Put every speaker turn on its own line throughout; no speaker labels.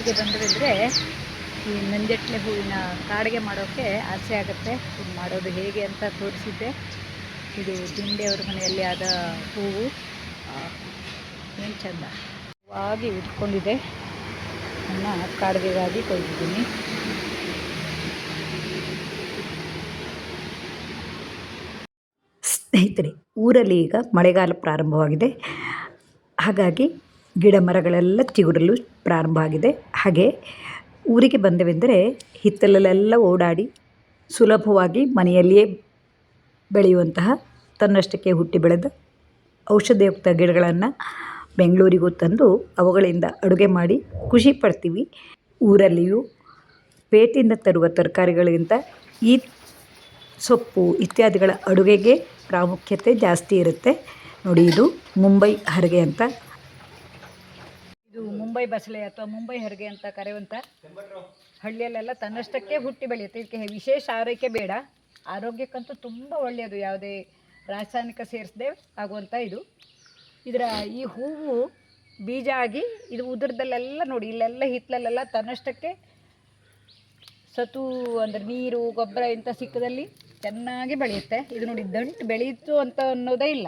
ಊರಿಗೆ ಬಂದರೆ ಈ ನಂಜಟ್ಲೆ ಹೂವಿನ ಕಾಡಿಗೆ ಮಾಡೋಕ್ಕೆ ಆಸೆ ಆಗುತ್ತೆ. ಇದು ಮಾಡೋದು ಹೇಗೆ ಅಂತ ತೋರಿಸಿದ್ದೆ. ಇದು ದಿಂಡೆಯವ್ರ ಮನೆಯಲ್ಲಿ ಆದ ಹೂವು. ಏನು ಚಂದ ವಾಗಿ ಉಟ್ಕೊಂಡಿದೆ. ನನ್ನ ಕಾಡಿಗೆಗಾಗಿ ಕೊಯ್ದಿದ್ದೀನಿ. ಸ್ನೇಹಿತರೆ, ಊರಲ್ಲಿ ಈಗ ಮಳೆಗಾಲ ಪ್ರಾರಂಭವಾಗಿದೆ. ಹಾಗಾಗಿ ಗಿಡ ಮರಗಳೆಲ್ಲ ಚಿಗುರಲು ಪ್ರಾರಂಭ ಆಗಿದೆ. ಹಾಗೆ ಊರಿಗೆ ಬಂದೆವೆಂದರೆ ಹಿತ್ತಲಲ್ಲೆಲ್ಲ ಓಡಾಡಿ ಸುಲಭವಾಗಿ ಮನೆಯಲ್ಲಿಯೇ ಬೆಳೆಯುವಂತಹ ತನ್ನಷ್ಟಕ್ಕೆ ಹುಟ್ಟಿ ಬೆಳೆದ ಔಷಧಿಯುಕ್ತ ಗಿಡಗಳನ್ನು ಬೆಂಗಳೂರಿಗೂ ತಂದು ಅವುಗಳಿಂದ ಅಡುಗೆ ಮಾಡಿ ಖುಷಿ ಪಡ್ತೀವಿ. ಊರಲ್ಲಿಯೂ ಪೇಟೆಯಿಂದ ತರುವ ತರಕಾರಿಗಳಿಗಿಂತ ಈ ಸೊಪ್ಪು ಇತ್ಯಾದಿಗಳ ಅಡುಗೆಗೆ ಪ್ರಾಮುಖ್ಯತೆ ಜಾಸ್ತಿ ಇರುತ್ತೆ. ನೋಡಿ, ಇದು ಮುಂಬೈ ಹರಿಗೆ ಅಂತ. ಇದು ಮುಂಬೈ ಬಸಳೆ ಅಥವಾ ಮುಂಬೈ ಹರಿಗೆ ಅಂತ ಕರೆಯುವಂಥ ಹಳ್ಳಿಯಲ್ಲೆಲ್ಲ ತನ್ನಷ್ಟಕ್ಕೆ ಹುಟ್ಟಿ ಬೆಳೆಯುತ್ತೆ. ಇದಕ್ಕೆ ವಿಶೇಷ ಆರೈಕೆ ಬೇಡ. ಆರೋಗ್ಯಕ್ಕಂತೂ ತುಂಬ ಒಳ್ಳೆಯದು, ಯಾವುದೇ ರಾಸಾಯನಿಕ ಸೇರಿಸದೆ ಆಗುವಂಥ ಇದು. ಇದರ ಈ ಹೂವು ಬೀಜ ಆಗಿ ಇದು ಉದುರದಲ್ಲೆಲ್ಲ ನೋಡಿ, ಇಲ್ಲೆಲ್ಲ ಹಿತ್ತಲಲ್ಲೆಲ್ಲ ತನ್ನಷ್ಟಕ್ಕೆ ಸತು ಅಂದರೆ ನೀರು ಗೊಬ್ಬರ ಇಂಥ ಸಿಕ್ಕದಲ್ಲಿ ಚೆನ್ನಾಗಿ ಬೆಳೆಯುತ್ತೆ. ಇದು ನೋಡಿ, ದಂಟು ಬೆಳೆಯಿತು ಅಂತ ಅನ್ನೋದೇ ಇಲ್ಲ.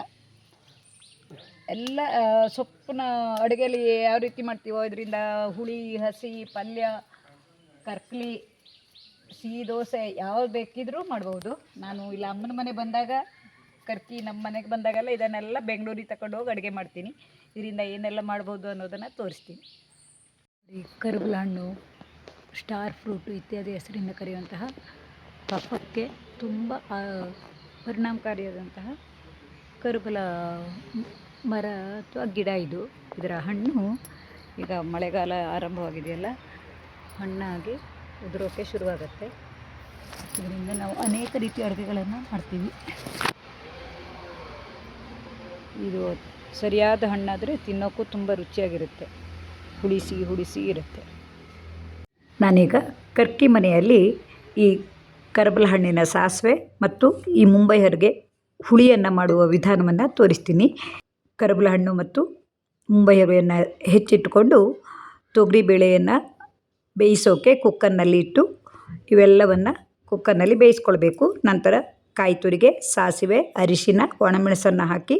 ಎಲ್ಲ ಸೊಪ್ಪಿನ ಅಡುಗೆಯಲ್ಲಿ ಯಾವ ರೀತಿ ಮಾಡ್ತೀವೋ ಇದರಿಂದ ಹುಳಿ, ಹಸಿ, ಪಲ್ಯ, ಕರ್ಕಲಿ, ಸಿಹಿ ದೋಸೆ ಯಾವ್ದು ಬೇಕಿದ್ರೂ ಮಾಡ್ಬೋದು. ನಾನು ಇಲ್ಲ ಅಮ್ಮನ ಮನೆ ಬಂದಾಗ ಕರ್ಕಿ, ನಮ್ಮ ಮನೆಗೆ ಬಂದಾಗೆಲ್ಲ ಇದನ್ನೆಲ್ಲ ಬೆಂಗಳೂರಿಗೆ ತಗೊಂಡು ಹೋಗಿ ಅಡುಗೆ ಮಾಡ್ತೀನಿ. ಇದರಿಂದ ಏನೆಲ್ಲ ಮಾಡ್ಬೋದು ಅನ್ನೋದನ್ನು ತೋರಿಸ್ತೀನಿ. ಈ ಕರ್ಬಲ ಹಣ್ಣು, ಸ್ಟಾರ್ ಫ್ರೂಟು ಇತ್ಯಾದಿ ಹೆಸರಿಂದ ಕರೆಯುವಂತಹ ಕಫಕ್ಕೆ ತುಂಬ ಪರಿಣಾಮಕಾರಿಯಾದಂತಹ ಕರ್ಬಲ ಮರ ಅಥವಾ ಗಿಡ ಇದು. ಇದರ ಹಣ್ಣು ಈಗ ಮಳೆಗಾಲ ಆರಂಭವಾಗಿದೆಯಲ್ಲ, ಹಣ್ಣಾಗಿ ಉದುರೋಕ್ಕೆ ಶುರುವಾಗುತ್ತೆ. ಇದರಿಂದ ನಾವು ಅನೇಕ ರೀತಿಯ ಅಡುಗೆಗಳನ್ನು ಮಾಡ್ತೀವಿ. ಇದು ಸರಿಯಾದ ಹಣ್ಣಾದರೆ ತಿನ್ನೋಕ್ಕೂ ತುಂಬ ರುಚಿಯಾಗಿರುತ್ತೆ. ಹುಳಿಸಿ ಇರುತ್ತೆ. ನಾನೀಗ ಕರ್ಕಿ ಮನೆಯಲ್ಲಿ ಈ ಕರ್ಬಲ ಹಣ್ಣಿನ ಸಾಸಿವೆ ಮತ್ತು ಈ ಮುಂಬೈ ಹರಿಗೆ ಹುಳಿಯನ್ನು ಮಾಡುವ ವಿಧಾನವನ್ನು ತೋರಿಸ್ತೀನಿ. ಕರ್ಬಲ ಹಣ್ಣು ಮತ್ತು ಮುಂಬೈ ಹರಿಯನ್ನು ಹೆಚ್ಚಿಟ್ಟುಕೊಂಡು ತೊಗರಿ ಬೇಳೆಯನ್ನು ಬೇಯಿಸೋಕೆ ಕುಕ್ಕರ್ನಲ್ಲಿ ಇಟ್ಟು ಇವೆಲ್ಲವನ್ನು ಕುಕ್ಕರ್ನಲ್ಲಿ ಬೇಯಿಸ್ಕೊಳ್ಬೇಕು. ನಂತರ ಕಾಯಿ ತುರಿಗೆ, ಸಾಸಿವೆ, ಅರಿಶಿನ, ಒಣಮೆಣಸನ್ನು ಹಾಕಿ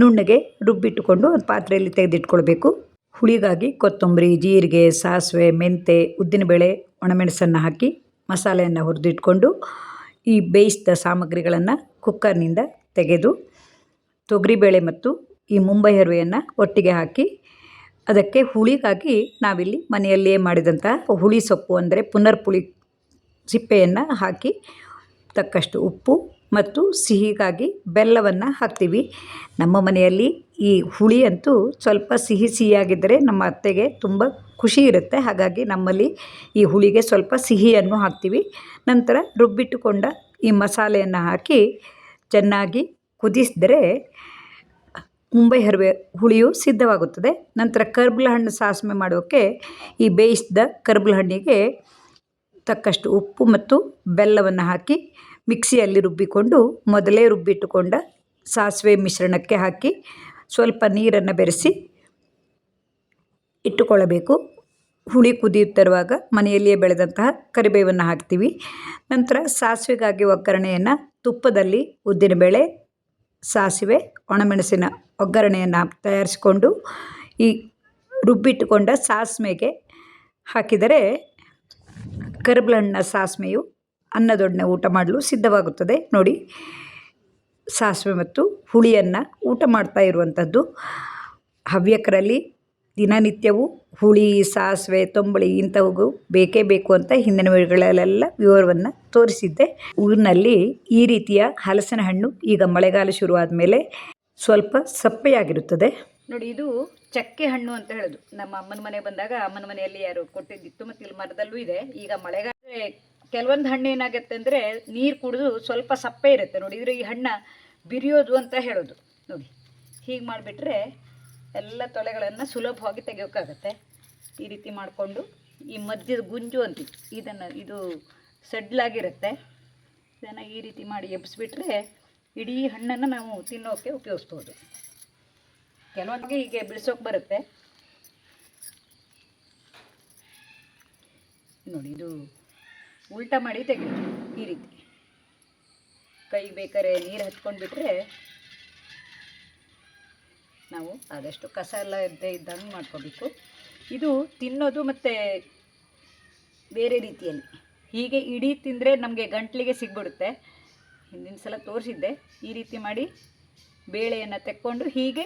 ನುಣ್ಣಗೆ ರುಬ್ಬಿಟ್ಟುಕೊಂಡು ಒಂದು ಪಾತ್ರೆಯಲ್ಲಿ ತೆಗೆದಿಟ್ಕೊಳ್ಬೇಕು. ಹುಳಿಗಾಗಿ ಕೊತ್ತಂಬರಿ, ಜೀರಿಗೆ, ಸಾಸಿವೆ, ಮೆಂತೆ, ಉದ್ದಿನಬೇಳೆ, ಒಣಮೆಣಸನ್ನು ಹಾಕಿ ಮಸಾಲೆಯನ್ನು ಹುರಿದಿಟ್ಕೊಂಡು ಈ ಬೇಯಿಸಿದ ಸಾಮಗ್ರಿಗಳನ್ನು ಕುಕ್ಕರ್ನಿಂದ ತೆಗೆದು ತೊಗರಿಬೇಳೆ ಮತ್ತು ಈ ಮುಂಬೈ ಹರಿವೆಯನ್ನು ಒಟ್ಟಿಗೆ ಹಾಕಿ ಅದಕ್ಕೆ ಹುಳಿಗಾಗಿ ನಾವಿಲ್ಲಿ ಮನೆಯಲ್ಲಿಯೇ ಮಾಡಿದಂಥ ಹುಳಿ ಸೊಪ್ಪು ಅಂದರೆ ಪುನರ್ಪುಳಿ ಸಿಪ್ಪೆಯನ್ನು ಹಾಕಿ ತಕ್ಕಷ್ಟು ಉಪ್ಪು ಮತ್ತು ಸಿಹಿಗಾಗಿ ಬೆಲ್ಲವನ್ನು ಹಾಕ್ತೀವಿ. ನಮ್ಮ ಮನೆಯಲ್ಲಿ ಈ ಹುಳಿ ಅಂತೂ ಸ್ವಲ್ಪ ಸಿಹಿಯಾಗಿದ್ದರೆ ನಮ್ಮ ಅತ್ತೆಗೆ ತುಂಬ ಖುಷಿ ಇರುತ್ತೆ. ಹಾಗಾಗಿ ನಮ್ಮಲ್ಲಿ ಈ ಹುಳಿಗೆ ಸ್ವಲ್ಪ ಸಿಹಿಯನ್ನು ಹಾಕ್ತೀವಿ. ನಂತರ ರುಬ್ಬಿಟ್ಟುಕೊಂಡ ಈ ಮಸಾಲೆಯನ್ನು ಹಾಕಿ ಚೆನ್ನಾಗಿ ಕುದಿಸಿದರೆ ಮುಂಬೈ ಹರಿವೆ ಹುಳಿಯು ಸಿದ್ಧವಾಗುತ್ತದೆ. ನಂತರ ಕರ್ಬಲ ಹಣ್ಣು ಸಾಸಿವೆ ಮಾಡೋಕ್ಕೆ ಈ ಬೇಯಿಸಿದ ಕರ್ಬಲ ಹಣ್ಣಿಗೆ ತಕ್ಕಷ್ಟು ಉಪ್ಪು ಮತ್ತು ಬೆಲ್ಲವನ್ನು ಹಾಕಿ ಮಿಕ್ಸಿಯಲ್ಲಿ ರುಬ್ಬಿಕೊಂಡು ಮೊದಲೇ ರುಬ್ಬಿಟ್ಟುಕೊಂಡ ಸಾಸಿವೆ ಮಿಶ್ರಣಕ್ಕೆ ಹಾಕಿ ಸ್ವಲ್ಪ ನೀರನ್ನು ಬೆರೆಸಿ ಇಟ್ಟುಕೊಳ್ಳಬೇಕು. ಹುಳಿ ಕುದಿಯುತ್ತಿರುವಾಗ ಮನೆಯಲ್ಲಿಯೇ ಬೆಳೆದಂತಹ ಕರಿಬೇವನ್ನು ಹಾಕ್ತೀವಿ. ನಂತರ ಸಾಸಿವೆಗಾಗಿ ಒಗ್ಗರಣೆಯನ್ನು ತುಪ್ಪದಲ್ಲಿ ಉದ್ದಿನಬೇಳೆ, ಸಾಸಿವೆ, ಒಣಮೆಣಸಿನ ಒಗ್ಗರಣೆಯನ್ನು ತಯಾರಿಸಿಕೊಂಡು ಈ ರುಬ್ಬಿಟ್ಟುಕೊಂಡ ಸಾಸಿವೆಗೆ ಹಾಕಿದರೆ ಕರ್ಬಲ ಹಣ್ಣಿನ ಸಾಸಿವೆಯು ಅನ್ನದೊಡನೆ ಊಟ ಮಾಡಲು ಸಿದ್ಧವಾಗುತ್ತದೆ. ನೋಡಿ, ಸಾಸಿವೆ ಮತ್ತು ಹುಳಿಯನ್ನು ಊಟ ಮಾಡ್ತಾ ಇರುವಂಥದ್ದು. ಹವ್ಯಕರಲ್ಲಿ ದಿನನಿತ್ಯವೂ ಹುಳಿ, ಸಾಸಿವೆ, ತಂಬುಳಿ ಇಂಥವು ಬೇಕೇ ಬೇಕು ಅಂತ ಹಿಂದಿನ ವಿಡಿಯೋಗಳಲ್ಲೆಲ್ಲ ವಿವರವನ್ನು ತೋರಿಸಿದ್ದೆ. ಊರಿನಲ್ಲಿ ಈ ರೀತಿಯ ಹಲಸಿನ ಹಣ್ಣು ಈಗ ಮಳೆಗಾಲ ಶುರುವಾದ ಮೇಲೆ ಸ್ವಲ್ಪ ಸಪ್ಪೆಯಾಗಿರುತ್ತದೆ. ನೋಡಿ, ಇದು ಚಕ್ಕೆ ಹಣ್ಣು ಅಂತ ಹೇಳೋದು. ನಮ್ಮ ಅಮ್ಮನ ಮನೆ ಬಂದಾಗ ಅಮ್ಮನ ಮನೆಯಲ್ಲಿ ಯಾರು ಕೊಟ್ಟಿದ್ದಿತ್ತು, ಮತ್ತು ಇಲ್ಲಿ ಮರದಲ್ಲೂ ಇದೆ. ಈಗ ಮಳೆಗಾಲ ಕೆಲವೊಂದು ಹಣ್ಣು ಏನಾಗುತ್ತೆ ಅಂದರೆ ನೀರು ಕುಡಿದು ಸ್ವಲ್ಪ ಸಪ್ಪೆ ಇರುತ್ತೆ. ನೋಡಿ, ಇದ್ರೆ ಈ ಹಣ್ಣು ಬಿರಿಯೋದು ಅಂತ ಹೇಳೋದು. ನೋಡಿ, ಹೀಗೆ ಮಾಡಿಬಿಟ್ರೆ ಎಲ್ಲ ತೊಳೆಗಳನ್ನು ಸುಲಭವಾಗಿ ತೆಗೆಯೋಕ್ಕಾಗತ್ತೆ. ಈ ರೀತಿ ಮಾಡಿಕೊಂಡು ಈ ಮಧ್ಯದ ಗುಂಜು ಅಂತೀವಿ, ಇದು ಸಡ್ಲಾಗಿರುತ್ತೆ. ಇದನ್ನು ಈ ರೀತಿ ಮಾಡಿ ಎಬ್ಬಿಸ್ಬಿಟ್ರೆ ಇಡೀ ಹಣ್ಣನ್ನು ನಾವು ತಿನ್ನೋಕ್ಕೆ ಉಪಯೋಗಿಸ್ಬೋದು. ಕೆಲವೊಂದಿಗೆ ಹೀಗೆ ಬಿಡಿಸೋಕೆ ಬರುತ್ತೆ. ನೋಡಿ, ಇದು ಉಲ್ಟಾ ಮಾಡಿ ತೆಗೆದು ಈ ರೀತಿ ಕೈಗೆ ಬೇಕಾದ್ರೆ ನೀರು ಹಚ್ಕೊಂಡ್ಬಿಟ್ರೆ ನಾವು ಆದಷ್ಟು ಕಸ ಎಲ್ಲ ಇದ್ದಂಗೆ ಮಾಡ್ಕೋಬೇಕು. ಇದು ತಿನ್ನೋದು ಮತ್ತು ಬೇರೆ ರೀತಿಯಲ್ಲಿ ಹೀಗೆ ಇಡೀ ತಿಂದರೆ ನಮಗೆ ಗಂಟ್ಲಿಗೆ ಸಿಗ್ಬಿಡುತ್ತೆ. ಹಿಂದಿನ ಸಲ ತೋರಿಸಿದ್ದೆ. ಈ ರೀತಿ ಮಾಡಿ ಬೇಳೆಯನ್ನು ತೆಕ್ಕೊಂಡು ಹೀಗೆ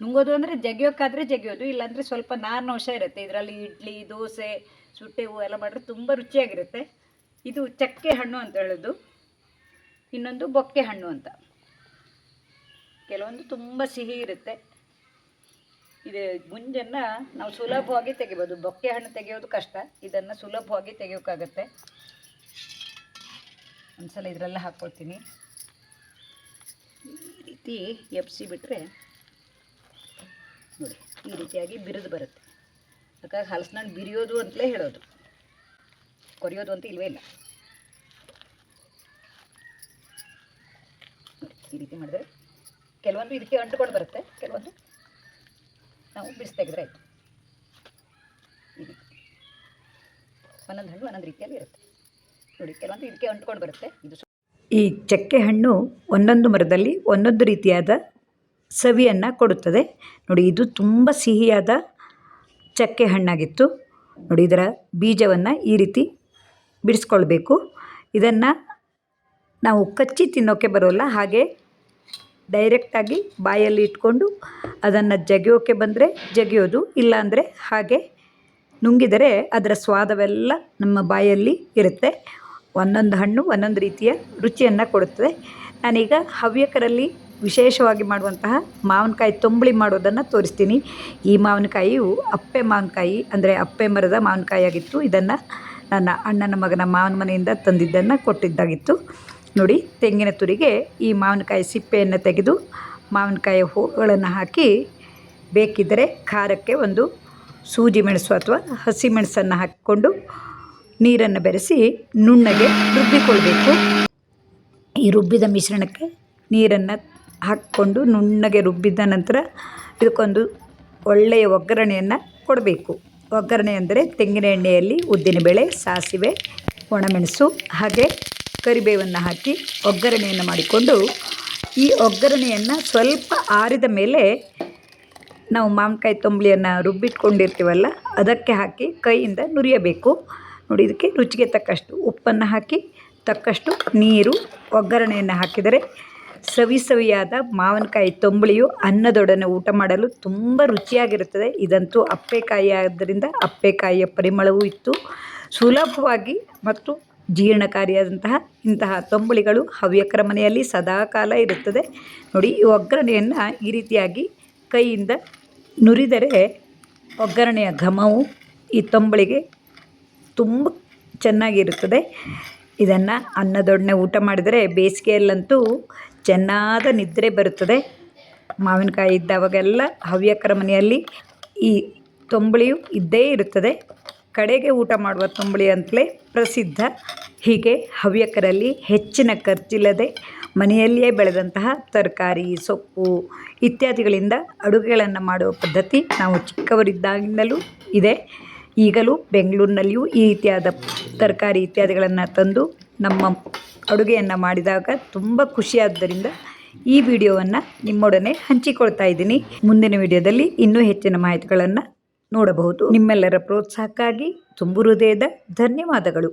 ನುಂಗೋದು ಅಂದರೆ ಜಗಿಯೋಕ್ಕಾದರೆ ಜಗಿಯೋದು, ಇಲ್ಲಾಂದರೆ ಸ್ವಲ್ಪ ನಾರಿನಂಶ ಇರುತ್ತೆ ಇದರಲ್ಲಿ. ಇಡ್ಲಿ, ದೋಸೆ, ಸುಟ್ಟೆವು ಎಲ್ಲ ಮಾಡಿದ್ರೆ ತುಂಬ ರುಚಿಯಾಗಿರುತ್ತೆ. ಇದು ಚಕ್ಕೆ ಹಣ್ಣು ಅಂತ ಹೇಳೋದು, ಇನ್ನೊಂದು ಬೊಕ್ಕೆ ಹಣ್ಣು ಅಂತ. ಕೆಲವೊಂದು ತುಂಬ ಸಿಹಿ ಇರುತ್ತೆ. ಇದು ಗುಂಜನ್ನು ನಾವು ಸುಲಭವಾಗಿ ತೆಗಿಬೋದು. ಬೊಕ್ಕೆ ಹಣ್ಣು ತೆಗೆಯೋದು ಕಷ್ಟ, ಇದನ್ನು ಸುಲಭವಾಗಿ ತೆಗೆಯೋಕ್ಕಾಗತ್ತೆ. ಒಂದ್ಸಲ ಇದರೆಲ್ಲ ಹಾಕ್ಕೊಳ್ತೀನಿ. ಈ ರೀತಿ ಎಪ್ಸಿ ಬಿಟ್ಟರೆ ನೋಡಿ, ಈ ರೀತಿಯಾಗಿ ಬಿರಿದು ಬರುತ್ತೆ. ಹಾಗಾಗಿ ಹಲಸಿನಣ್ಣು ಬಿರಿಯೋದು ಅಂತಲೇ ಹೇಳೋದು, ಕೊರಿಯೋದು ಅಂತ ಇಲ್ವೇ ಇಲ್ಲ. ಈ ರೀತಿ ಮಾಡಿದ್ರೆ ಕೆಲವೊಂದು ಇದಕ್ಕೆ ಅಂಟುಕೊಂಡು ಬರುತ್ತೆ, ಕೆಲವೊಂದು ನಾವು ಬಿಡಿಸಿ ತೆಗೆದ್ರೆ ಆಯಿತು. ಈ ರೀತಿ ಒಂದೊಂದು ಹಣ್ಣು ಒಂದೊಂದು ರೀತಿಯಲ್ಲಿ ಇರುತ್ತೆ ನೋಡಿ. ಕೆಲವೊಂದು ಇದಕ್ಕೆ ಅಂಟ್ಕೊಂಡು ಬರುತ್ತೆ. ಇದು ಈ ಚಕ್ಕೆ ಹಣ್ಣು ಒಂದೊಂದು ಮರದಲ್ಲಿ ಒಂದೊಂದು ರೀತಿಯಾದ ಸವಿಯನ್ನು ಕೊಡುತ್ತದೆ ನೋಡಿ. ಇದು ತುಂಬ ಸಿಹಿಯಾದ ಚಕ್ಕೆ ಹಣ್ಣಾಗಿತ್ತು ನೋಡಿ. ಇದರ ಬೀಜವನ್ನು ಈ ರೀತಿ ಬಿಡಿಸ್ಕೊಳ್ಬೇಕು. ಇದನ್ನು ನಾವು ಕಚ್ಚಿ ತಿನ್ನೋಕ್ಕೆ ಬರೋಲ್ಲ, ಹಾಗೆ ಡೈರೆಕ್ಟಾಗಿ ಬಾಯಲ್ಲಿ ಇಟ್ಕೊಂಡು ಅದನ್ನು ಜಗಿಯೋಕ್ಕೆ ಬಂದರೆ ಜಗಿಯೋದು, ಇಲ್ಲಾಂದರೆ ಹಾಗೆ ನುಂಗಿದರೆ ಅದರ ಸ್ವಾದವೆಲ್ಲ ನಮ್ಮ ಬಾಯಲ್ಲಿ ಇರುತ್ತೆ. ಒಂದೊಂದು ಹಣ್ಣು ಒಂದೊಂದು ರೀತಿಯ ರುಚಿಯನ್ನು ಕೊಡುತ್ತದೆ. ನಾನೀಗ ಹವ್ಯಕರಲ್ಲಿ ವಿಶೇಷವಾಗಿ ಮಾಡುವಂತಹ ಮಾವಿನಕಾಯಿ ತಂಬುಳಿ ಮಾಡೋದನ್ನು ತೋರಿಸ್ತೀನಿ. ಈ ಮಾವಿನಕಾಯಿಯು ಅಪ್ಪೆ ಮಾವಿನಕಾಯಿ, ಅಂದರೆ ಅಪ್ಪೆ ಮರದ ಮಾವಿನಕಾಯಿ ಆಗಿತ್ತು. ಇದನ್ನು ನನ್ನ ಅಣ್ಣನ ಮಗನ ಮಾವನ ಮನೆಯಿಂದ ತಂದಿದ್ದನ್ನು ಕೊಟ್ಟಿದ್ದಾಗಿತ್ತು ನೋಡಿ. ತೆಂಗಿನ ತುರಿಗೆ ಈ ಮಾವಿನಕಾಯಿ ಸಿಪ್ಪೆಯನ್ನು ತೆಗೆದು ಮಾವಿನಕಾಯಿ ಹೂಗಳನ್ನು ಹಾಕಿ, ಬೇಕಿದ್ದರೆ ಖಾರಕ್ಕೆ ಒಂದು ಸೂಜಿ ಮೆಣಸು ಅಥವಾ ಹಸಿ ಮೆಣಸನ್ನು ಹಾಕಿಕೊಂಡು ನೀರನ್ನು ಬೆರೆಸಿ ನುಣ್ಣಗೆ ರುಬ್ಬಿಕೊಳ್ಬೇಕು. ಈ ರುಬ್ಬಿದ ಮಿಶ್ರಣಕ್ಕೆ ನೀರನ್ನು ಹಾಕ್ಕೊಂಡು ನುಣ್ಣಗೆ ರುಬ್ಬಿದ ನಂತರ ಇದಕ್ಕೊಂದು ಒಳ್ಳೆಯ ಒಗ್ಗರಣೆಯನ್ನು ಕೊಡಬೇಕು. ಒಗ್ಗರಣೆ ಅಂದರೆ ತೆಂಗಿನ ಎಣ್ಣೆಯಲ್ಲಿ ಉದ್ದಿನಬೇಳೆ, ಸಾಸಿವೆ, ಒಣಮೆಣಸು ಹಾಗೆ ಕರಿಬೇವನ್ನು ಹಾಕಿ ಒಗ್ಗರಣೆಯನ್ನು ಮಾಡಿಕೊಂಡು, ಈ ಒಗ್ಗರಣೆಯನ್ನು ಸ್ವಲ್ಪ ಆರಿದ ಮೇಲೆ ನಾವು ಮಾವಿನಕಾಯಿ ತಂಬುಳಿಯನ್ನು ರುಬ್ಬಿಟ್ಕೊಂಡಿರ್ತೀವಲ್ಲ ಅದಕ್ಕೆ ಹಾಕಿ ಕೈಯಿಂದ ನುರಿಯಬೇಕು ನೋಡಿ. ಇದಕ್ಕೆ ರುಚಿಗೆ ತಕ್ಕಷ್ಟು ಉಪ್ಪನ್ನು ಹಾಕಿ, ತಕ್ಕಷ್ಟು ನೀರು, ಒಗ್ಗರಣೆಯನ್ನು ಹಾಕಿದರೆ ಸವಿಯಾದ ಮಾವಿನಕಾಯಿ ತಂಬುಳಿಯು ಅನ್ನದೊಡನೆ ಊಟ ಮಾಡಲು ತುಂಬ ರುಚಿಯಾಗಿರುತ್ತದೆ. ಇದಂತೂ ಅಪ್ಪೆಕಾಯಿ ಆದ್ದರಿಂದ ಅಪ್ಪೆಕಾಯಿಯ ಪರಿಮಳವೂ ಇತ್ತು. ಸುಲಭವಾಗಿ ಮತ್ತು ಜೀರ್ಣಕಾರಿಯಾದಂತಹ ಇಂತಹ ತಂಬುಳಿಗಳು ಹವ್ಯಕರ ಮನೆಯಲ್ಲಿ ಸದಾಕಾಲ ಇರುತ್ತದೆ ನೋಡಿ. ಈ ಒಗ್ಗರಣೆಯನ್ನು ಈ ರೀತಿಯಾಗಿ ಕೈಯಿಂದ ನುರಿದರೆ ಒಗ್ಗರಣೆಯ ಘಮವು ಈ ತಂಬುಳಿಗೆ ತುಂಬ ಚೆನ್ನಾಗಿರುತ್ತದೆ. ಇದನ್ನು ಅನ್ನದೊಡನೆ ಊಟ ಮಾಡಿದರೆ ಬೇಸಿಗೆಯಲ್ಲಂತೂ ಚೆನ್ನಾದ ನಿದ್ರೆ ಬರುತ್ತದೆ. ಮಾವಿನಕಾಯಿ ಇದ್ದಾವಾಗೆಲ್ಲ ಹವ್ಯಕರ ಮನೆಯಲ್ಲಿ ಈ ತಂಬುಳಿಯು ಇದ್ದೇ ಇರುತ್ತದೆ. ಕಡೆಗೆ ಊಟ ಮಾಡುವ ತಂಬುಳಿ ಅಂತಲೇ ಪ್ರಸಿದ್ಧ. ಹೀಗೆ ಹವ್ಯಕರಲ್ಲಿ ಹೆಚ್ಚಿನ ಖರ್ಚಿಲ್ಲದೆ ಮನೆಯಲ್ಲಿಯೇ ಬೆಳೆದಂತಹ ತರಕಾರಿ, ಸೊಪ್ಪು ಇತ್ಯಾದಿಗಳಿಂದ ಅಡುಗೆಗಳನ್ನು ಮಾಡುವ ಪದ್ಧತಿ ನಾವು ಚಿಕ್ಕವರಿದ್ದಾಗಿಂದಲೂ ಇದೆ. ಈಗಲೂ ಬೆಂಗಳೂರಿನಲ್ಲಿಯೂ ಈ ರೀತಿಯಾದ ತರಕಾರಿ ಇತ್ಯಾದಿಗಳನ್ನು ತಂದು ನಮ್ಮ ಅಡುಗೆಯನ್ನು ಮಾಡಿದಾಗ ತುಂಬ ಖುಷಿಯಾದ್ದರಿಂದ ಈ ವಿಡಿಯೋವನ್ನು ನಿಮ್ಮೊಡನೆ ಹಂಚಿಕೊಳ್ತಾ ಇದ್ದೀನಿ. ಮುಂದಿನ ವಿಡಿಯೋದಲ್ಲಿ ಇನ್ನೂ ಹೆಚ್ಚಿನ ಮಾಹಿತಿಗಳನ್ನು ನೋಡಬಹುದು. ನಿಮ್ಮೆಲ್ಲರ ಪ್ರೋತ್ಸಾಹಕ್ಕಾಗಿ ತುಂಬು ಹೃದಯದ ಧನ್ಯವಾದಗಳು.